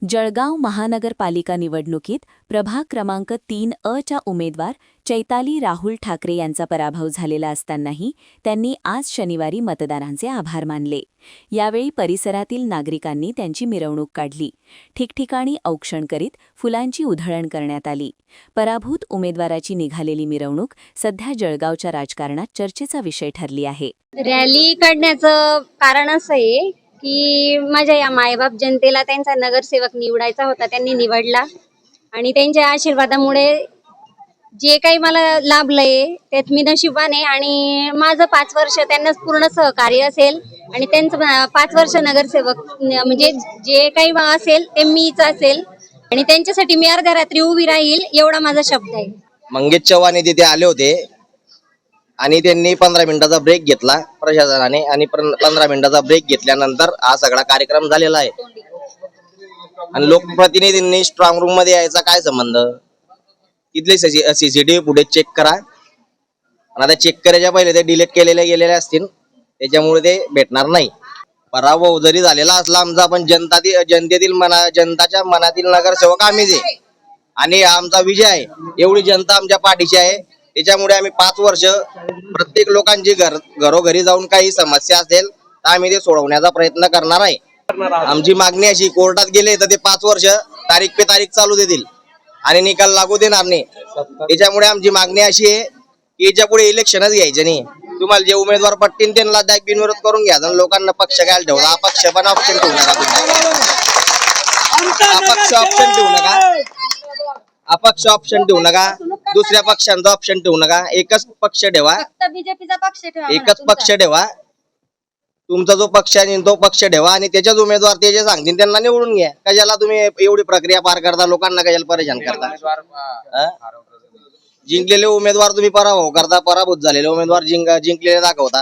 जळगाव महानगरपालिका निवडणुकीत प्रभाग क्रमांक 3 च्या उमेदवार चैताली राहुल ठाकरे यांचा पराभव झालेला असतानाही त्यांनी आज शनिवारी मतदारांचे आभार मानले। यावेळी परिसरातील नागरिकांनी त्यांची मिरवणूक काढली। ठिकठिकाणी औक्षण करीत फुलांची उधळण करण्यात आली। पराभूत उमेदवाराची निघालेली मिरवणूक सध्या जळगावच्या राजकारणात चर्चेचा विषय ठरली आहे। रॅली काढण्याचं कारण असं आहे की माझ्या या मायबाप जनतेला त्यांचा नगरसेवक निवडायचा होता, त्यांनी निवडला आणि त्यांच्या आशीर्वादामुळे जे काही मला लाभलंय त्यात मी नशिबाने आणि माझं 5 वर्ष त्यांना पूर्ण सहकार्य असेल आणि त्यांचं 5 वर्ष नगरसेवक म्हणजे जे काही असेल ते मीच असेल आणि त्यांच्यासाठी मी अर्ध्या रात्री उभी राहील एवढा माझा शब्द आहे। मंगेश चव्हाण तिथे आले होते आणि त्यांनी 15 मिनिटाचा ब्रेक घेतला प्रशासनाने आणि 15 मिनिटाचा ब्रेक घेतल्यानंतर हा सगळा कार्यक्रम झालेला आहे। आणि लोकप्रतिनिधींनी स्ट्रॉंग रूम मध्ये यायचा काय संबंध? तिथले सीसीटीव्ही फुटेज चेक करा आणि आता चेक करायच्या पहिले ते डिलीट गेलेले असतील, त्याच्यामुळे ते भेटणार नाही। पराभव जरी झालेला असला आमचा, पण जनताच्या मनातील नगरसेवक आम्हीच आहे आणि आमचा विजय आहे। एवढी जनता आमच्या पाठीशी आहे, त्याच्यामुळे आम्ही 5 वर्ष प्रत्येक लोकांची घरोघरी जाऊन काही समस्या असेल तर आम्ही ते सोडवण्याचा प्रयत्न करणार आहे। आमची मागणी अशी, कोर्टात गेले तर ते 5 वर्ष तारीख पे तारीख चालू देतील आणि निकाल लागू देणार नाही। त्याच्यामुळे आमची मागणी अशी आहे की याच्या पुढे इलेक्शनच घ्यायचं नाही। तुम्हाला जे उमेदवार पटतील त्यांना डायरेक्ट बिनविरोध करून घ्या। लोकांना पक्ष घ्यायला ठेवला, अपक्ष पण ऑप्शन ठेवू नका, अपक्ष ऑप्शन ठेवू नका, अपक्ष ऑप्शन ठेवू नका, दुसऱ्या पक्षांचा ऑप्शन ठेवू नका, एकच पक्ष ठेवा, बीजेपीचा पक्ष ठेवा, एकच पक्ष ठेवा, तुमचा जो पक्ष आहे तो पक्ष ठेवा आणि त्याच्याच उमेदवार ते जे सांगतील त्यांना निवडून घ्या। कशाला तुम्ही एवढी प्रक्रिया पार करता, लोकांना कशाला परेशान करता? जिंकलेले उमेदवार तुम्ही पराभव करता, पराभूत झालेले उमेदवार जिंकलेले दाखवता।